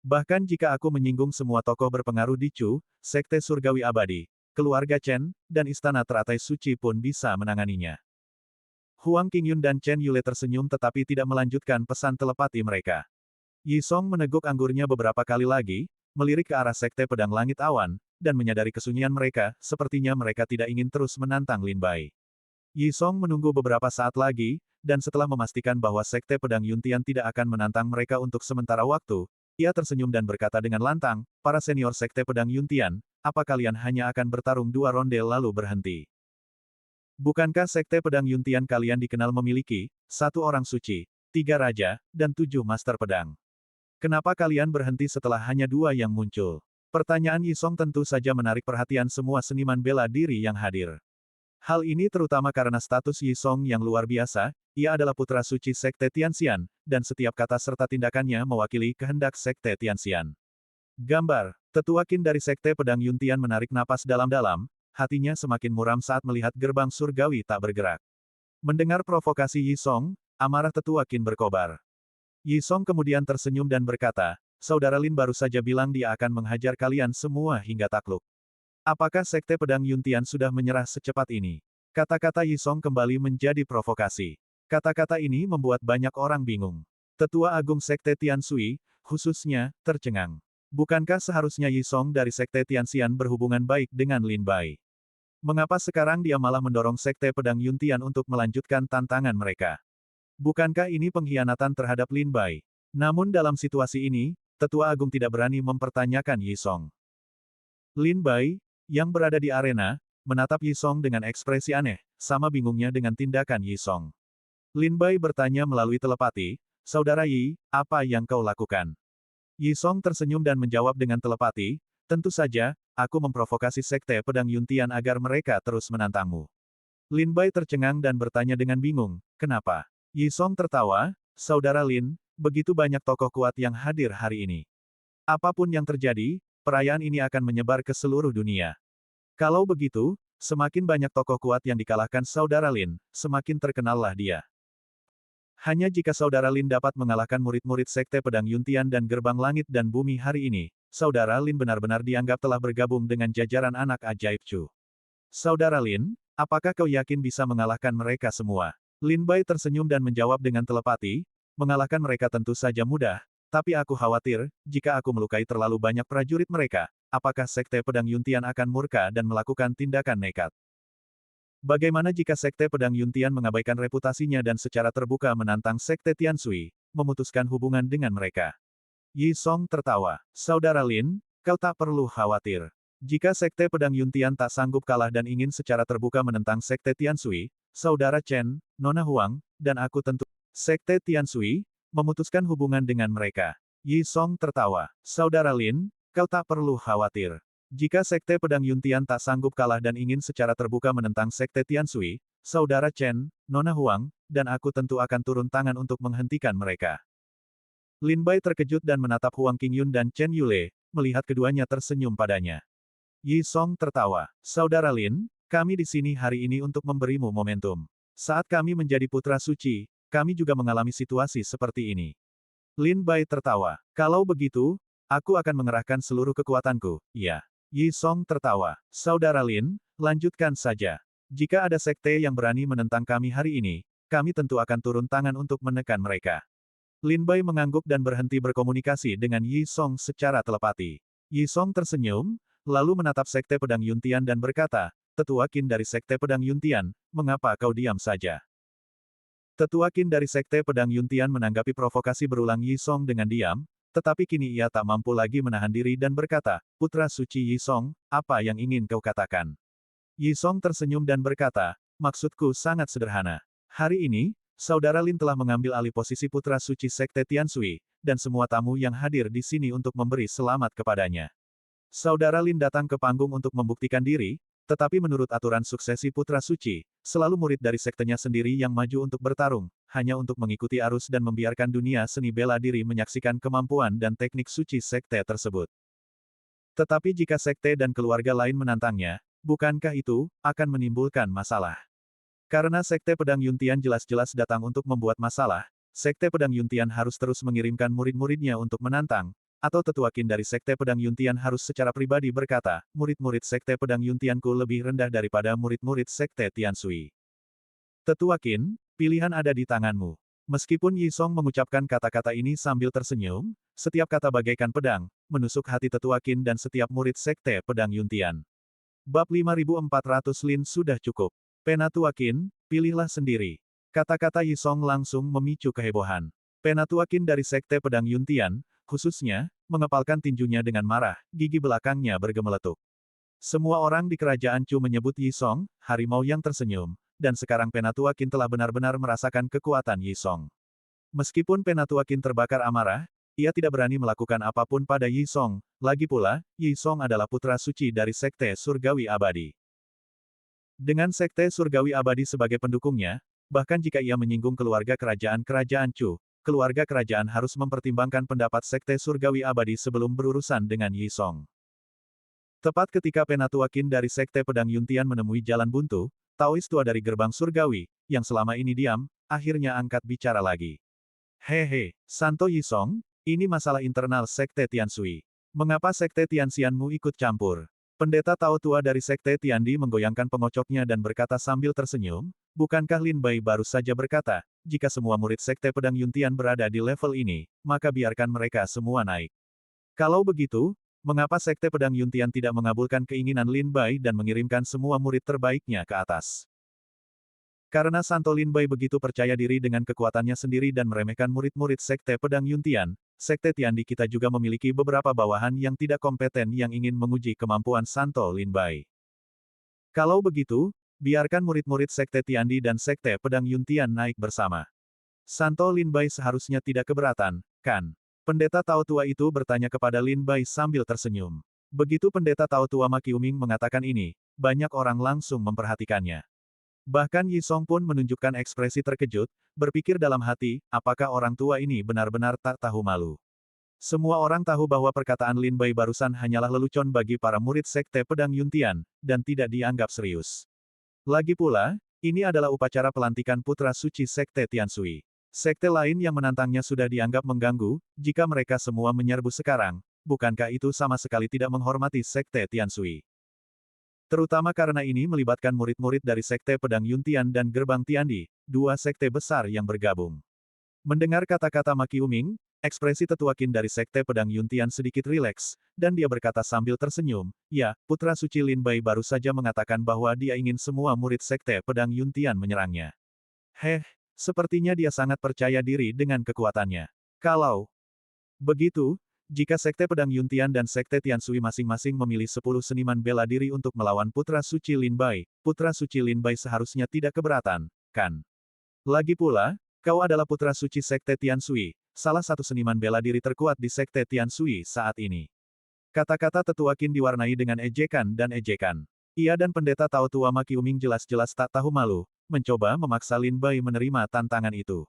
Bahkan jika aku menyinggung semua tokoh berpengaruh di Chu, Sekte Surgawi Abadi, keluarga Chen, dan Istana Teratai Suci pun bisa menanganinya. Huang Qingyun dan Chen Yule tersenyum tetapi tidak melanjutkan pesan telepati mereka. Yi Song meneguk anggurnya beberapa kali lagi, melirik ke arah Sekte Pedang Langit Awan, dan menyadari kesunyian mereka, sepertinya mereka tidak ingin terus menantang Lin Bai. Yi Song menunggu beberapa saat lagi, dan setelah memastikan bahwa Sekte Pedang Yuntian tidak akan menantang mereka untuk sementara waktu, ia tersenyum dan berkata dengan lantang, para senior Sekte Pedang Yuntian, apa kalian hanya akan bertarung 2 ronde lalu berhenti? Bukankah Sekte Pedang Yuntian kalian dikenal memiliki 1 orang suci, 3 raja, dan 7 master pedang? Kenapa kalian berhenti setelah hanya 2 yang muncul? Pertanyaan Yi Song tentu saja menarik perhatian semua seniman bela diri yang hadir. Hal ini terutama karena status Yi Song yang luar biasa, ia adalah putra suci Sekte Tianxian, dan setiap kata serta tindakannya mewakili kehendak Sekte Tianxian. Gambar, Tetua Qin dari Sekte Pedang Yuntian menarik napas dalam-dalam, hatinya semakin muram saat melihat gerbang surgawi tak bergerak. Mendengar provokasi Yi Song, amarah Tetua Qin berkobar. Yi Song kemudian tersenyum dan berkata, Saudara Lin baru saja bilang dia akan menghajar kalian semua hingga takluk. Apakah Sekte Pedang Yuntian sudah menyerah secepat ini? Kata-kata Yi Song kembali menjadi provokasi. Kata-kata ini membuat banyak orang bingung. Tetua Agung Sekte Tiansui, khususnya, tercengang. Bukankah seharusnya Yi Song dari Sekte Tianxian berhubungan baik dengan Lin Bai? Mengapa sekarang dia malah mendorong Sekte Pedang Yuntian untuk melanjutkan tantangan mereka? Bukankah ini pengkhianatan terhadap Lin Bai? Namun dalam situasi ini, Tetua Agung tidak berani mempertanyakan Yi Song. Lin Bai, yang berada di arena, menatap Yi Song dengan ekspresi aneh, sama bingungnya dengan tindakan Yi Song. Lin Bai bertanya melalui telepati, Saudara Yi, apa yang kau lakukan? Yi Song tersenyum dan menjawab dengan telepati, tentu saja, aku memprovokasi Sekte Pedang Yuntian agar mereka terus menantangmu. Lin Bai tercengang dan bertanya dengan bingung, kenapa? Yi Song tertawa, Saudara Lin, begitu banyak tokoh kuat yang hadir hari ini. Apapun yang terjadi, perayaan ini akan menyebar ke seluruh dunia. Kalau begitu, semakin banyak tokoh kuat yang dikalahkan Saudara Lin, semakin terkenallah dia. Hanya jika Saudara Lin dapat mengalahkan murid-murid Sekte Pedang Yuntian dan Gerbang Langit dan Bumi hari ini, Saudara Lin benar-benar dianggap telah bergabung dengan jajaran anak ajaib Chu. Saudara Lin, apakah kau yakin bisa mengalahkan mereka semua? Lin Bai tersenyum dan menjawab dengan telepati, mengalahkan mereka tentu saja mudah, tapi aku khawatir, jika aku melukai terlalu banyak prajurit mereka, apakah Sekte Pedang Yuntian akan murka dan melakukan tindakan nekat? Bagaimana jika Sekte Pedang Yuntian mengabaikan reputasinya dan secara terbuka menantang Sekte Tiansui, memutuskan hubungan dengan mereka? Yi Song tertawa. Saudara Lin, kau tak perlu khawatir. Jika Sekte Pedang Yuntian tak sanggup kalah dan ingin secara terbuka menentang Sekte Tiansui, Saudara Chen, Nona Huang, dan aku tentu Sekte Tiansui, memutuskan hubungan dengan mereka. Yi Song tertawa. Saudara Lin, kau tak perlu khawatir. Jika Sekte Pedang Yuntian tak sanggup kalah dan ingin secara terbuka menentang Sekte Tiansui, Saudara Chen, Nona Huang, dan aku tentu akan turun tangan untuk menghentikan mereka. Lin Bai terkejut dan menatap Huang Qingyun dan Chen Yule, melihat keduanya tersenyum padanya. Yi Song tertawa. Saudara Lin, kami di sini hari ini untuk memberimu momentum. Saat kami menjadi putra suci, kami juga mengalami situasi seperti ini. Lin Bai tertawa. Kalau begitu, aku akan mengerahkan seluruh kekuatanku, ya. Yi Song tertawa. Saudara Lin, lanjutkan saja. Jika ada sekte yang berani menentang kami hari ini, kami tentu akan turun tangan untuk menekan mereka. Lin Bai mengangguk dan berhenti berkomunikasi dengan Yi Song secara telepati. Yi Song tersenyum, lalu menatap Sekte Pedang Yuntian dan berkata, Tetua Qin dari Sekte Pedang Yuntian, mengapa kau diam saja? Tetua Qin dari Sekte Pedang Yuntian menanggapi provokasi berulang Yi Song dengan diam, tetapi kini ia tak mampu lagi menahan diri dan berkata, Putra suci Yi Song, apa yang ingin kau katakan? Yi Song tersenyum dan berkata, maksudku sangat sederhana. Hari ini, Saudara Lin telah mengambil alih posisi putra suci Sekte Tiansui, dan semua tamu yang hadir di sini untuk memberi selamat kepadanya. Saudara Lin datang ke panggung untuk membuktikan diri, tetapi menurut aturan suksesi putra suci, selalu murid dari sektenya sendiri yang maju untuk bertarung, hanya untuk mengikuti arus dan membiarkan dunia seni bela diri menyaksikan kemampuan dan teknik suci sekte tersebut. Tetapi jika sekte dan keluarga lain menantangnya, bukankah itu akan menimbulkan masalah? Karena Sekte Pedang Yuntian jelas-jelas datang untuk membuat masalah, Sekte Pedang Yuntian harus terus mengirimkan murid-muridnya untuk menantang, atau Tetua Qin dari Sekte Pedang Yuntian harus secara pribadi berkata, murid-murid Sekte Pedang Yuntianku lebih rendah daripada murid-murid Sekte Tiansui. Tetua Qin, pilihan ada di tanganmu. Meskipun Yi Song mengucapkan kata-kata ini sambil tersenyum, setiap kata bagaikan pedang, menusuk hati Tetua Qin dan setiap murid Sekte Pedang Yuntian. Bab 5400 Lin sudah cukup. Penatua Qin, pilihlah sendiri. Kata-kata Yi Song langsung memicu kehebohan. Penatua Qin dari Sekte Pedang Yuntian, khususnya, mengepalkan tinjunya dengan marah, gigi belakangnya bergemeletuk. Semua orang di kerajaan Chu menyebut Yi Song, harimau yang tersenyum, dan sekarang Penatua Qin telah benar-benar merasakan kekuatan Yi Song. Meskipun Penatua Qin terbakar amarah, ia tidak berani melakukan apapun pada Yi Song, lagi pula, Yi Song adalah putra suci dari Sekte Surgawi Abadi. Dengan Sekte Surgawi Abadi sebagai pendukungnya, bahkan jika ia menyinggung keluarga kerajaan Chu, keluarga kerajaan harus mempertimbangkan pendapat Sekte Surgawi Abadi sebelum berurusan dengan Yi Song. Tepat ketika Penatua Qin dari Sekte Pedang Yuntian menemui jalan buntu, Taois tua dari gerbang surgawi, yang selama ini diam, akhirnya angkat bicara lagi. Hehe, Santo Yi Song, ini masalah internal Sekte Tianshui. Mengapa Sekte Tianxianmu ikut campur? Pendeta Tao tua dari Sekte Tiandi menggoyangkan pengocoknya dan berkata sambil tersenyum, bukankah Lin Bai baru saja berkata, jika semua murid Sekte Pedang Yuntian berada di level ini, maka biarkan mereka semua naik. Kalau begitu, mengapa Sekte Pedang Yuntian tidak mengabulkan keinginan Lin Bai dan mengirimkan semua murid terbaiknya ke atas? Karena Santo Lin Bai begitu percaya diri dengan kekuatannya sendiri dan meremehkan murid-murid Sekte Pedang Yuntian, Sekte Tiandi kita juga memiliki beberapa bawahan yang tidak kompeten yang ingin menguji kemampuan Santo Lin Bai. Kalau begitu, biarkan murid-murid Sekte Tiandi dan Sekte Pedang Yuntian naik bersama. Santo Lin Bai seharusnya tidak keberatan, kan? Pendeta Tao tua itu bertanya kepada Lin Bai sambil tersenyum. Begitu pendeta Tao tua Ma Qiuming mengatakan ini, banyak orang langsung memperhatikannya. Bahkan Yi Song pun menunjukkan ekspresi terkejut, berpikir dalam hati, apakah orang tua ini benar-benar tak tahu malu. Semua orang tahu bahwa perkataan Lin Bai barusan hanyalah lelucon bagi para murid Sekte Pedang Yuntian, dan tidak dianggap serius. Lagi pula, ini adalah upacara pelantikan putra suci Sekte Tianshui. Sekte lain yang menantangnya sudah dianggap mengganggu, jika mereka semua menyerbu sekarang, bukankah itu sama sekali tidak menghormati Sekte Tianshui? Terutama karena ini melibatkan murid-murid dari Sekte Pedang Yuntian dan Gerbang Tiandi, dua sekte besar yang bergabung. Mendengar kata-kata Ma Qiuming, ekspresi Tetua Qin dari Sekte Pedang Yuntian sedikit rileks, dan dia berkata sambil tersenyum, ya, putra suci Lin Bai baru saja mengatakan bahwa dia ingin semua murid Sekte Pedang Yuntian menyerangnya. Sepertinya dia sangat percaya diri dengan kekuatannya. Kalau begitu, jika Sekte Pedang Yuntian dan Sekte Tianshui masing-masing memilih 10 seniman bela diri untuk melawan Putra Suci Lin Bai, Putra Suci Lin Bai seharusnya tidak keberatan, kan? Lagi pula, kau adalah Putra Suci Sekte Tianshui, salah satu seniman bela diri terkuat di Sekte Tianshui saat ini. Kata-kata Tetua Qin diwarnai dengan ejekan dan ejekan. Ia dan pendeta Tao tua Ma Qiuming jelas-jelas tak tahu malu, mencoba memaksa Lin Bai menerima tantangan itu.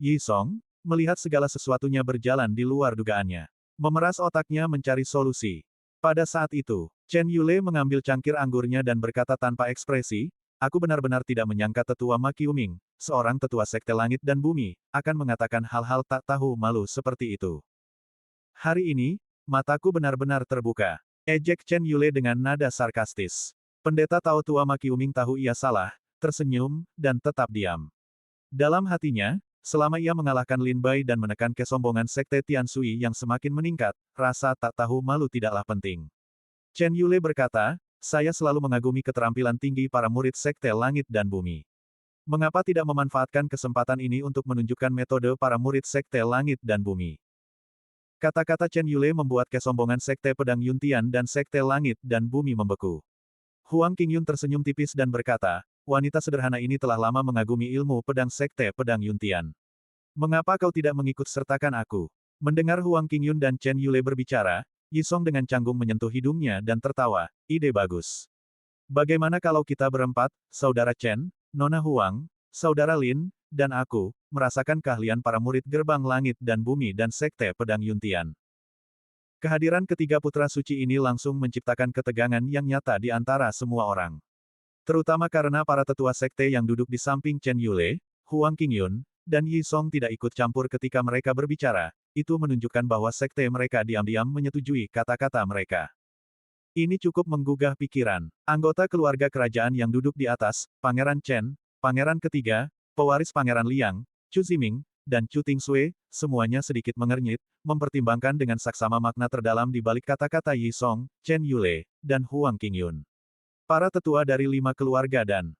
Yi Song, melihat segala sesuatunya berjalan di luar dugaannya. Memeras otaknya mencari solusi. Pada saat itu, Chen Yule mengambil cangkir anggurnya dan berkata tanpa ekspresi, aku benar-benar tidak menyangka Tetua Ma Qiuming, seorang tetua Sekte Langit dan Bumi, akan mengatakan hal-hal tak tahu malu seperti itu. Hari ini, mataku benar-benar terbuka. Ejek Chen Yule dengan nada sarkastis. Pendeta Tao tua Ma Qiuming tahu ia salah, tersenyum, dan tetap diam. Dalam hatinya, selama ia mengalahkan Lin Bai dan menekan kesombongan Sekte Tianshui yang semakin meningkat, rasa tak tahu malu tidaklah penting. Chen Yule berkata, saya selalu mengagumi keterampilan tinggi para murid Sekte Langit dan Bumi. Mengapa tidak memanfaatkan kesempatan ini untuk menunjukkan metode para murid Sekte Langit dan Bumi? Kata-kata Chen Yule membuat kesombongan Sekte Pedang Yuntian dan Sekte Langit dan Bumi membeku. Huang Qingyun tersenyum tipis dan berkata, wanita sederhana ini telah lama mengagumi ilmu pedang Sekte Pedang Yuntian. Mengapa kau tidak mengikut sertakan aku? Mendengar Huang Qingyun dan Chen Yule berbicara, Yi Song dengan canggung menyentuh hidungnya dan tertawa, ide bagus. Bagaimana kalau kita berempat, Saudara Chen, Nona Huang, Saudara Lin, dan aku, merasakan keahlian para murid Gerbang Langit dan Bumi dan Sekte Pedang Yuntian? Kehadiran ketiga putra suci ini langsung menciptakan ketegangan yang nyata di antara semua orang. Terutama karena para tetua sekte yang duduk di samping Chen Yule, Huang Qingyun, dan Yi Song tidak ikut campur ketika mereka berbicara, itu menunjukkan bahwa sekte mereka diam-diam menyetujui kata-kata mereka. Ini cukup menggugah pikiran. Anggota keluarga kerajaan yang duduk di atas, Pangeran Chen, Pangeran ketiga, pewaris Pangeran Liang, Chu Ziming, dan Chu Tingsui, semuanya sedikit mengernyit, mempertimbangkan dengan saksama makna terdalam di balik kata-kata Yi Song, Chen Yule, dan Huang Qingyun. Para tetua dari 5 keluarga dan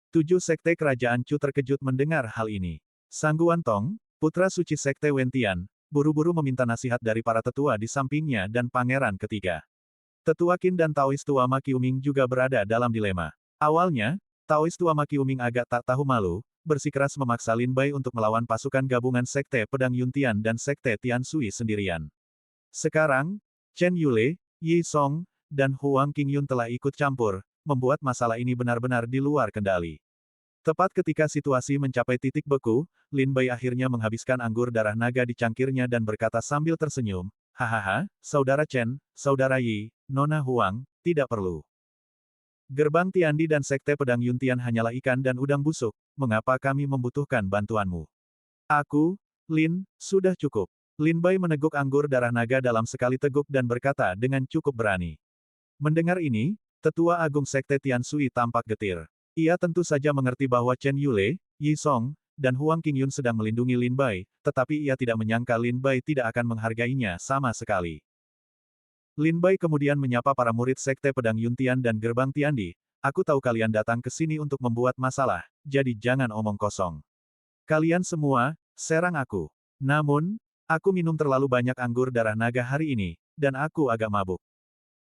7 sekte kerajaan Chu terkejut mendengar hal ini. Sang Guantong, putra suci sekte Wentian, buru-buru meminta nasihat dari para tetua di sampingnya dan pangeran ketiga. Tetua Qin dan Taois tua Ma Qiuming juga berada dalam dilema. Awalnya, Taois tua Ma Qiuming agak tak tahu malu, bersikeras memaksa Lin Bai untuk melawan pasukan gabungan Sekte Pedang Yuntian dan Sekte Tian Sui sendirian. Sekarang, Chen Yule, Yi Song, dan Huang Qingyun telah ikut campur, membuat masalah ini benar-benar di luar kendali. Tepat ketika situasi mencapai titik beku, Lin Bai akhirnya menghabiskan anggur darah naga di cangkirnya dan berkata sambil tersenyum, "Hahaha, Saudara Chen, Saudara Yi, Nona Huang, tidak perlu. Gerbang Tiandi dan Sekte Pedang Yuntian hanyalah ikan dan udang busuk, mengapa kami membutuhkan bantuanmu? Aku, Lin, sudah cukup." Lin Bai meneguk anggur darah naga dalam sekali teguk dan berkata dengan cukup berani. Mendengar ini, Tetua Agung Sekte Tian Sui tampak getir. Ia tentu saja mengerti bahwa Chen Yule, Yi Song, dan Huang Qingyun sedang melindungi Lin Bai, tetapi ia tidak menyangka Lin Bai tidak akan menghargainya sama sekali. Lin Bai kemudian menyapa para murid Sekte Pedang Yuntian dan Gerbang Tiandi, "Aku tahu kalian datang ke sini untuk membuat masalah, jadi jangan omong kosong. Kalian semua, serang aku. Namun, aku minum terlalu banyak anggur darah naga hari ini, dan aku agak mabuk.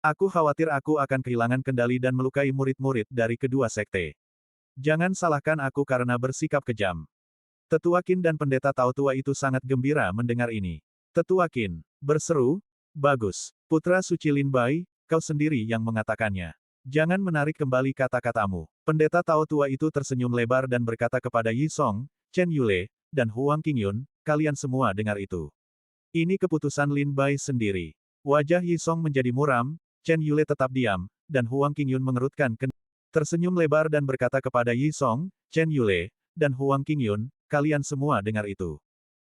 Aku khawatir aku akan kehilangan kendali dan melukai murid-murid dari kedua sekte. Jangan salahkan aku karena bersikap kejam." Tetua Qin dan pendeta Tao tua itu sangat gembira mendengar ini. Tetua Qin berseru, "Bagus. Putra suci Lin Bai, kau sendiri yang mengatakannya. Jangan menarik kembali kata-katamu." Pendeta Tao tua itu tersenyum lebar dan berkata kepada Yi Song, Chen Yule, dan Huang Qingyun, "Kalian semua dengar itu. Ini keputusan Lin Bai sendiri." Wajah Yi Song menjadi muram, Chen Yule tetap diam, dan Huang Qingyun mengerutkan kening. Tersenyum lebar dan berkata kepada Yi Song, Chen Yule, dan Huang Qingyun, "Kalian semua dengar itu.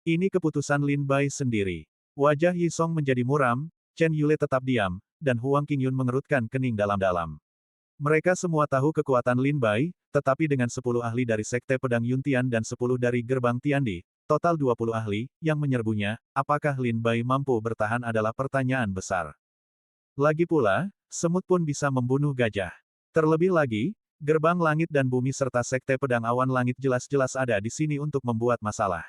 Ini keputusan Lin Bai sendiri." Wajah Yi Song menjadi muram, Chen Yule tetap diam, dan Huang Qingyun mengerutkan kening dalam-dalam. Mereka semua tahu kekuatan Lin Bai, tetapi dengan 10 ahli dari Sekte Pedang Yuntian dan 10 dari Gerbang Tiandi, total 20 ahli, yang menyerbunya, apakah Lin Bai mampu bertahan adalah pertanyaan besar. Lagi pula, semut pun bisa membunuh gajah. Terlebih lagi, Gerbang Langit dan Bumi serta Sekte Pedang Awan Langit jelas-jelas ada di sini untuk membuat masalah.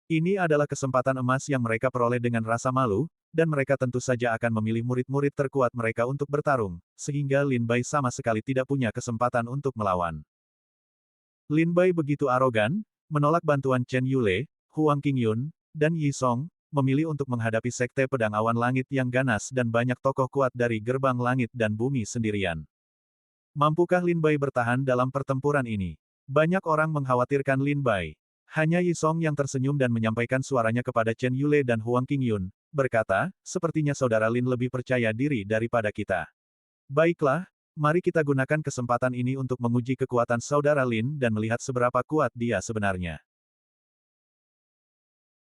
Ini adalah kesempatan emas yang mereka peroleh dengan rasa malu, dan mereka tentu saja akan memilih murid-murid terkuat mereka untuk bertarung, sehingga Lin Bai sama sekali tidak punya kesempatan untuk melawan. Lin Bai begitu arogan, menolak bantuan Chen Yule, Huang Qingyun, dan Yi Song, memilih untuk menghadapi Sekte Pedang Awan Langit yang ganas dan banyak tokoh kuat dari Gerbang Langit dan Bumi sendirian. Mampukah Lin Bai bertahan dalam pertempuran ini? Banyak orang mengkhawatirkan Lin Bai. Hanya Yi Song yang tersenyum dan menyampaikan suaranya kepada Chen Yule dan Huang Qingyun, berkata, "Sepertinya saudara Lin lebih percaya diri daripada kita. Baiklah, mari kita gunakan kesempatan ini untuk menguji kekuatan saudara Lin dan melihat seberapa kuat dia sebenarnya."